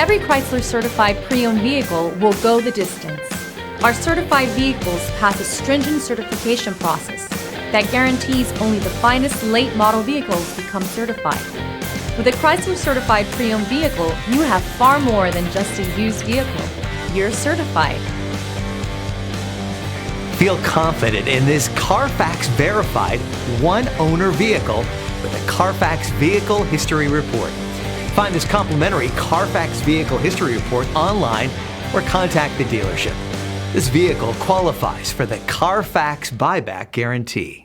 every Chrysler certified pre-owned vehicle will go the distance. Our certified vehicles pass a stringent certification process that guarantees only the finest late model vehicles become certified. With a Chrysler certified pre-owned vehicle, you have far more than just a used vehicle. You're certified. Feel confident in this Car Fax verified one-owner vehicle with a Car Fax Vehicle History Report. Find this complimentary Car Fax Vehicle History Report online or contact the dealership. This vehicle qualifies for the Car Fax Buyback Guarantee.